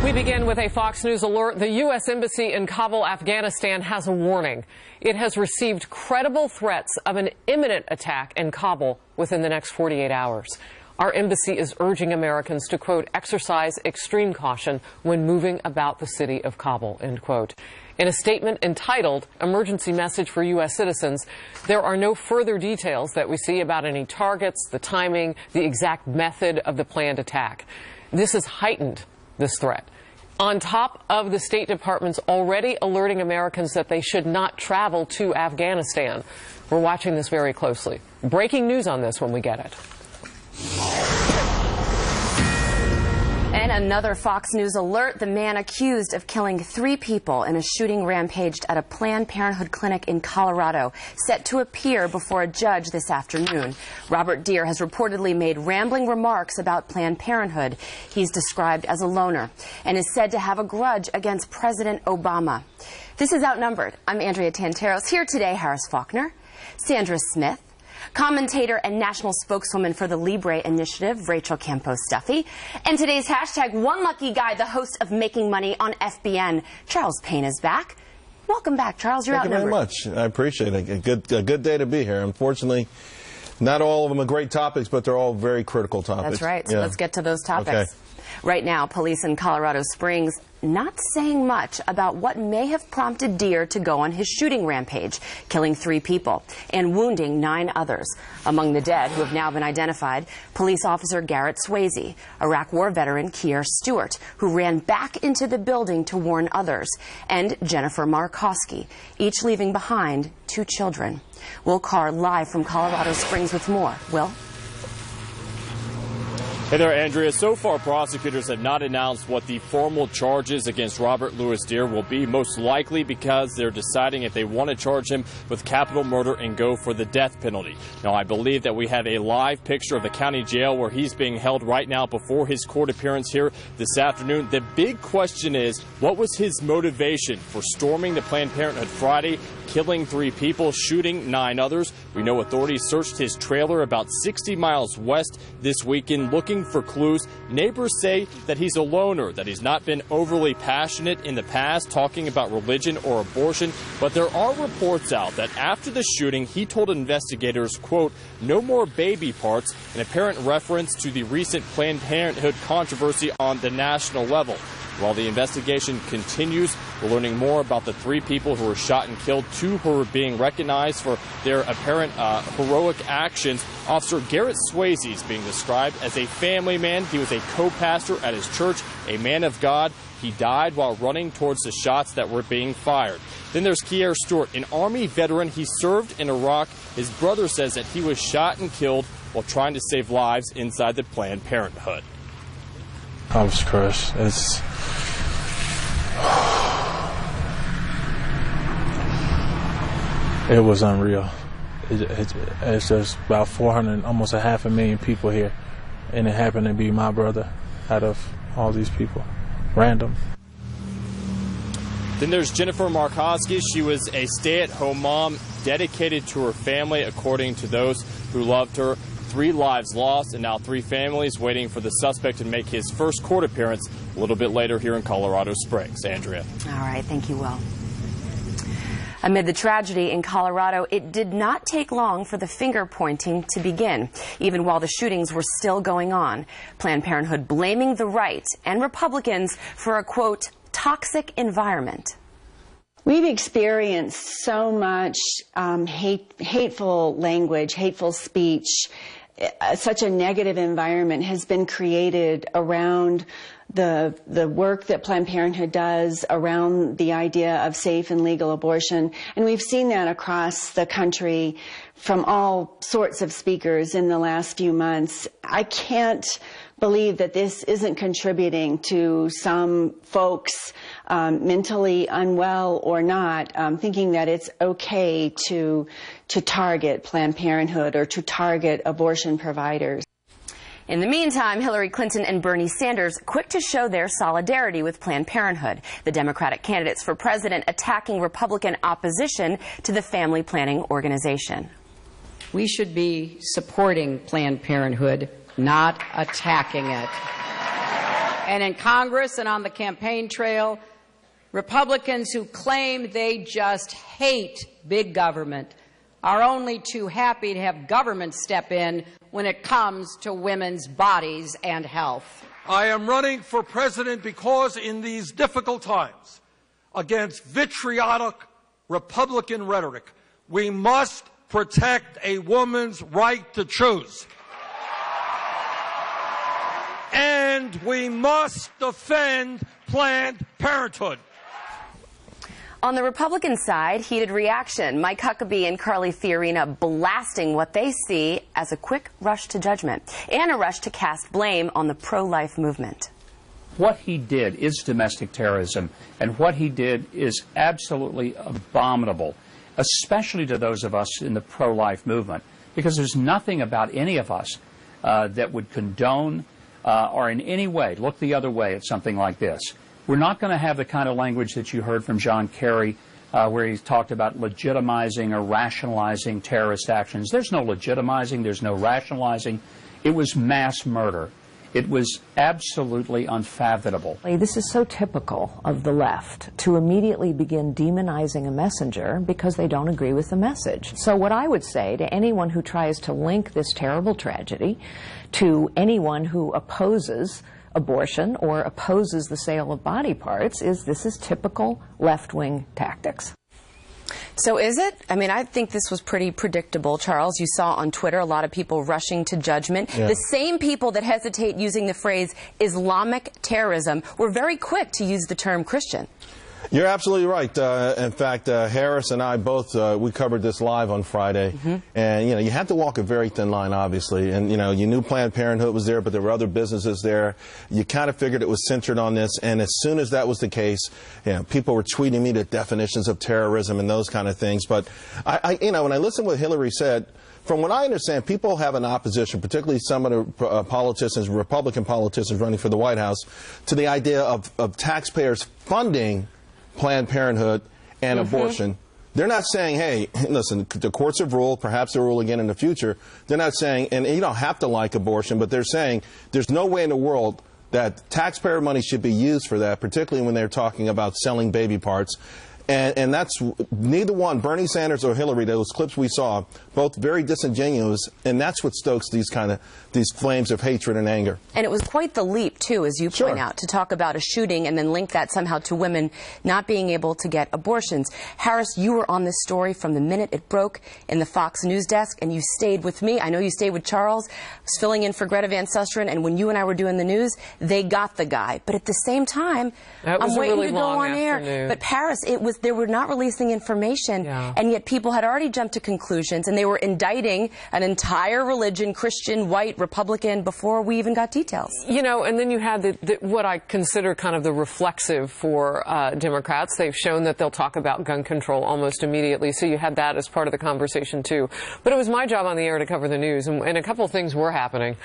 We begin with a Fox News alert. The U.S. Embassy in Kabul, Afghanistan has a warning. It has received credible threats of an imminent attack in Kabul within the next 48 hours. Our embassy is urging Americans to, quote, exercise extreme caution when moving about the city of Kabul, end quote. In a statement entitled Emergency Message for U.S. Citizens, there are no further details that we see about any targets, the timing, the exact method of the planned attack. This has heightened this threat, on top of the State Department's already alerting Americans that they should not travel to Afghanistan. We're watching this very closely. Breaking news on this when we get it. And another Fox News alert. The man accused of killing 3 people in a shooting rampaged at a Planned Parenthood clinic in Colorado, set to appear before a judge this afternoon. Robert Deere has reportedly made rambling remarks about Planned Parenthood. He's described as a loner and is said to have a grudge against President Obama. This is Outnumbered. I'm Andrea Tanteros. Here today, Harris Faulkner, Sandra Smith, commentator and national spokeswoman for the LIBRE Initiative, Rachel Campos-Duffy, and today's hashtag One Lucky Guy, the host of Making Money on FBN. Charles Payne is back. Welcome back, Charles. You're outnumbered. Thank you very much. I appreciate it. A good day to be here. Unfortunately, not all of them are great topics, but they're all very critical topics. That's right. So let's get to those topics. Okay. Right now, police in Colorado Springs not saying much about what may have prompted Deere to go on his shooting rampage, killing 3 people and wounding 9 others. Among the dead, who have now been identified, police officer Garrett Swayze, Iraq War veteran Kier Stewart, who ran back into the building to warn others, and Jennifer Markowski, each leaving behind 2 children. Will Carr live from Colorado Springs with more. Will? Hey there, Andrea. So far, prosecutors have not announced what the formal charges against Robert Louis Deere will be, most likely because they're deciding if they want to charge him with capital murder and go for the death penalty. Now, I believe that we have a live picture of the county jail where he's being held right now before his court appearance here this afternoon. The big question is, what was his motivation for storming the Planned Parenthood Friday, killing 3 people, shooting 9 others? We know authorities searched his trailer about 60 miles west this weekend looking for clues. Neighbors say that he's a loner, that he's not been overly passionate in the past talking about religion or abortion, but there are reports out that after the shooting he told investigators, quote, no more baby parts, an apparent reference to the recent Planned Parenthood controversy on the national level. While the investigation continues, we're learning more about the 3 people who were shot and killed, 2 who are being recognized for their apparent heroic actions. Officer Garrett Swayze is being described as a family man. He was a co-pastor at his church, a man of God. He died while running towards the shots that were being fired. Then there's Kier Stewart, an Army veteran. He served in Iraq. His brother says that he was shot and killed while trying to save lives inside the Planned Parenthood. I was crushed. It was unreal. It's just about 400, almost a 500,000 people here, and it happened to be my brother out of all these people, random. Then there's Jennifer Markowski. She was a stay-at-home mom dedicated to her family, according to those who loved her. 3 lives lost, and now 3 families waiting for the suspect to make his first court appearance a little bit later here in Colorado Springs. Andrea. All right. Thank you, Will. Amid the tragedy in Colorado, it did not take long for the finger-pointing to begin, even while the shootings were still going on. Planned Parenthood blaming the right and Republicans for a, quote, toxic environment. We've experienced so much hateful language, hateful speech. Such a negative environment has been created around the work that Planned Parenthood does, around the idea of safe and legal abortion. And we've seen that across the country from all sorts of speakers in the last few months. I can't believe that this isn't contributing to some folks mentally unwell or not, thinking that it's okay to target Planned Parenthood or to target abortion providers. In the meantime, Hillary Clinton and Bernie Sanders quick to show their solidarity with Planned Parenthood, the Democratic candidates for president attacking Republican opposition to the family planning organization. We should be supporting Planned Parenthood, not attacking it. And in Congress and on the campaign trail, Republicans who claim they just hate big government are only too happy to have government step in when it comes to women's bodies and health. I am running for president because in these difficult times, against vitriolic Republican rhetoric, we must protect a woman's right to choose. And we must defend Planned Parenthood. On the Republican side, heated reaction. Mike Huckabee and Carly Fiorina blasting what they see as a quick rush to judgment and a rush to cast blame on the pro-life movement. What he did is domestic terrorism, and what he did is absolutely abominable, especially to those of us in the pro-life movement, because there's nothing about any of us that would condone or in any way look the other way at something like this. We're not going to have the kind of language that you heard from John Kerry, where he talked about legitimizing or rationalizing terrorist actions. There's no legitimizing, there's no rationalizing. It was mass murder. It was absolutely unfathomable. This is so typical of the left, to immediately begin demonizing a messenger because they don't agree with the message. So what I would say to anyone who tries to link this terrible tragedy to anyone who opposes abortion or opposes the sale of body parts is this is typical left-wing tactics. So is it? I mean, I think this was pretty predictable, Charles. You saw on Twitter a lot of people rushing to judgment. Yeah. The same people that hesitate using the phrase Islamic terrorism were very quick to use the term Christian. You're absolutely right. In fact, Harris and I both, we covered this live on Friday. And, you know, you had to walk a very thin line, obviously. And, you know, you knew Planned Parenthood was there, but there were other businesses there. You kind of figured it was centered on this. And as soon as that was the case, you know, people were tweeting me the definitions of terrorism and those kind of things. But, you know, when I listened to what Hillary said, from what I understand, people have an opposition, particularly some of the politicians, Republican politicians running for the White House, to the idea of taxpayers funding Planned Parenthood and abortion. They're not saying, hey, listen, the courts have ruled, perhaps they'll rule again in the future. They're not saying, and you don't have to like abortion, but they're saying there's no way in the world that taxpayer money should be used for that, particularly when they're talking about selling baby parts. And that's neither one, Bernie Sanders or Hillary, those clips we saw, both very disingenuous, and that's what stokes these flames of hatred and anger. And it was quite the leap, too, as you point out, to talk about a shooting and then link that somehow to women not being able to get abortions. Harris, you were on this story from the minute it broke in the Fox News desk, and you stayed with me. I know you stayed with Charles. I was filling in for Greta Van Susteren, and when you and I were doing the news, they got the guy. But at the same time, I'm waiting to go on air. But Paris, they were not releasing information, and yet people had already jumped to conclusions, and they were indicting an entire religion, Christian, white, Republican, before we even got details. You know, and then you had what I consider kind of the reflexive for Democrats. They've shown that they'll talk about gun control almost immediately, so you had that as part of the conversation, too. But it was my job on the air to cover the news, and a couple of things were happening.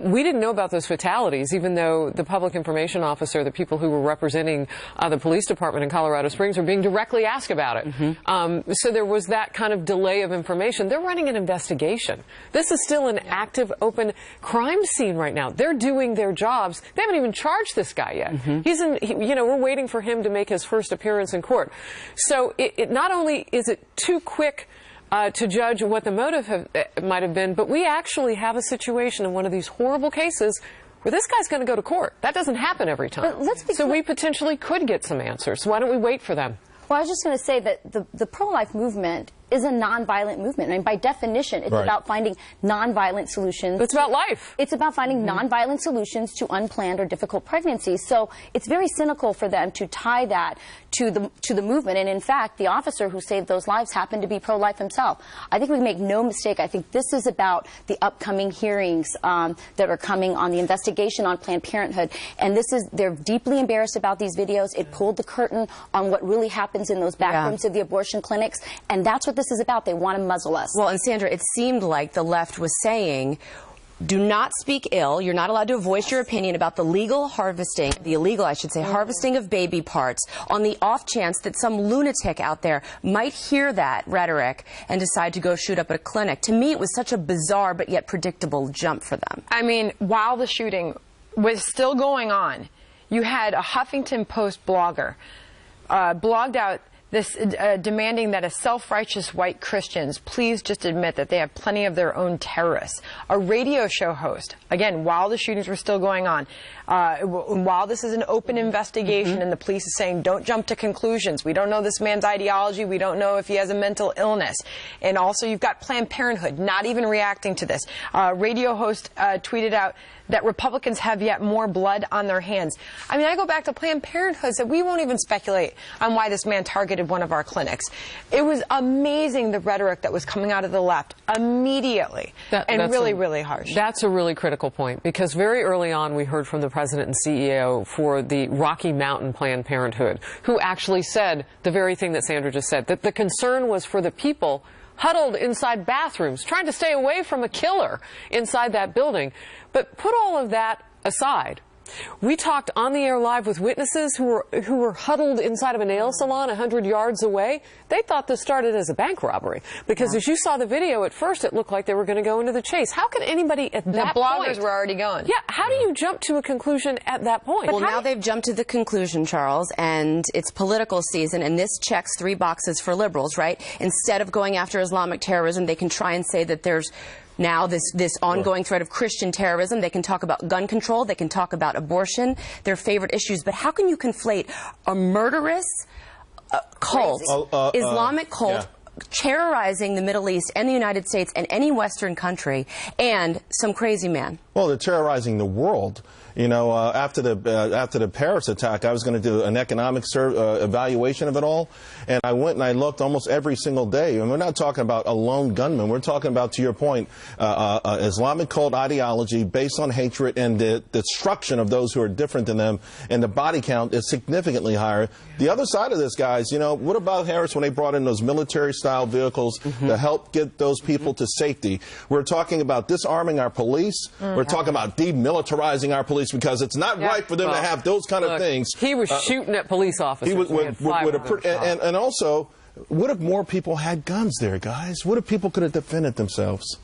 We didn't know about those fatalities, even though the public information officer, the people who were representing the police department in Colorado Springs, were being directly asked about it. So there was that kind of delay of information. They're running an investigation. This is still an active, open crime scene right now. They're doing their jobs. They haven't even charged this guy yet. You know, we're waiting for him to make his first appearance in court. So not only is it too quick to judge what the motive might have been, but we actually have a situation in one of these horrible cases where this guy's going to go to court. That doesn't happen every time. So we potentially could get some answers. Why don't we wait for them? Well, I was just going to say that the pro-life movement is a nonviolent movement. I mean, by definition, it's about finding nonviolent solutions. It's about life. It's about finding nonviolent solutions to unplanned or difficult pregnancies. So it's very cynical for them to tie that to the movement. And in fact, the officer who saved those lives happened to be pro-life himself. I think we make no mistake. I think this is about the upcoming hearings that are coming on the investigation on Planned Parenthood. And they're deeply embarrassed about these videos. It pulled the curtain on what really happens in those back rooms of the abortion clinics. And that's what this is about. They want to muzzle us. Well, and Sandra, it seemed like the left was saying, do not speak ill. You're not allowed to voice your opinion about the illegal, I should say, harvesting of baby parts on the off chance that some lunatic out there might hear that rhetoric and decide to go shoot up a clinic. To me, it was such a bizarre but yet predictable jump for them. I mean, while the shooting was still going on, you had a Huffington Post blogger blogged out this demanding that as self-righteous white Christians please just admit that they have plenty of their own terrorists. A radio show host, again, while the shootings were still going on, while this is an open investigation and the police is saying don't jump to conclusions. We don't know this man's ideology. We don't know if he has a mental illness. And also you've got Planned Parenthood not even reacting to this. Radio host tweeted out that Republicans have yet more blood on their hands. I mean, I go back to Planned Parenthood, said we won't even speculate on why this man targeted one of our clinics. It was amazing, the rhetoric that was coming out of the left immediately, and really harsh. That's a really critical point, because very early on we heard from the president and CEO for the Rocky Mountain Planned Parenthood, who actually said the very thing that Sandra just said, that the concern was for the people huddled inside bathrooms, trying to stay away from a killer inside that building. But put all of that aside. We talked on the air live with witnesses who were huddled inside of a nail salon 100 yards away. They thought this started as a bank robbery, because as you saw the video, at first it looked like they were going to go into the chase. How could anybody at that point? The bloggers were already gone. Yeah, how do you jump to a conclusion at that point? Well, now they've jumped to the conclusion, Charles, and it's political season, and this checks 3 boxes for liberals, right? Instead of going after Islamic terrorism, they can try and say that there's now this ongoing threat of Christian terrorism. They can talk about gun control. They can talk about abortion, their favorite issues. But how can you conflate a murderous cult, Islamic cult, terrorizing the Middle East and the United States and any Western country, and some crazy man? Well, they're terrorizing the world. You know, after the Paris attack, I was going to do an economic evaluation of it all, and I went and I looked almost every single day. And we're not talking about a lone gunman. We're talking about, to your point, Islamic cult ideology based on hatred and the destruction of those who are different than them. And the body count is significantly higher. The other side of this, guys, you know, what about Harris when they brought in those military-style vehicles to help get those people to safety? We're talking about disarming our police. We're talking about demilitarizing our police, because it's not right for them to have those kind of things. He was shooting at police officers. And also, what if more people had guns there, guys? What if people could have defended themselves?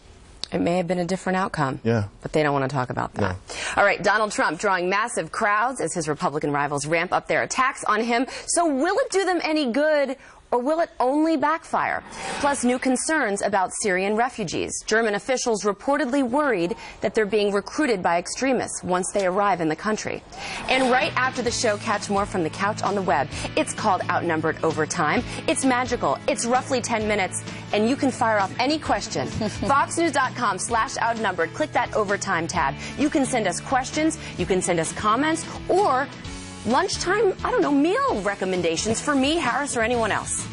It may have been a different outcome. Yeah. But they don't want to talk about that. All right, Donald Trump drawing massive crowds as his Republican rivals ramp up their attacks on him. So will it do them any good, or will it only backfire? Plus, new concerns about Syrian refugees. German officials reportedly worried that they're being recruited by extremists once they arrive in the country. And right after the show, catch more from the couch on the web. It's called Outnumbered Overtime. It's magical. It's roughly 10 minutes, and you can fire off any question. FoxNews.com/outnumbered. Click that Overtime tab. You can send us questions, you can send us comments, or lunchtime, I don't know, meal recommendations for me, Harris, or anyone else.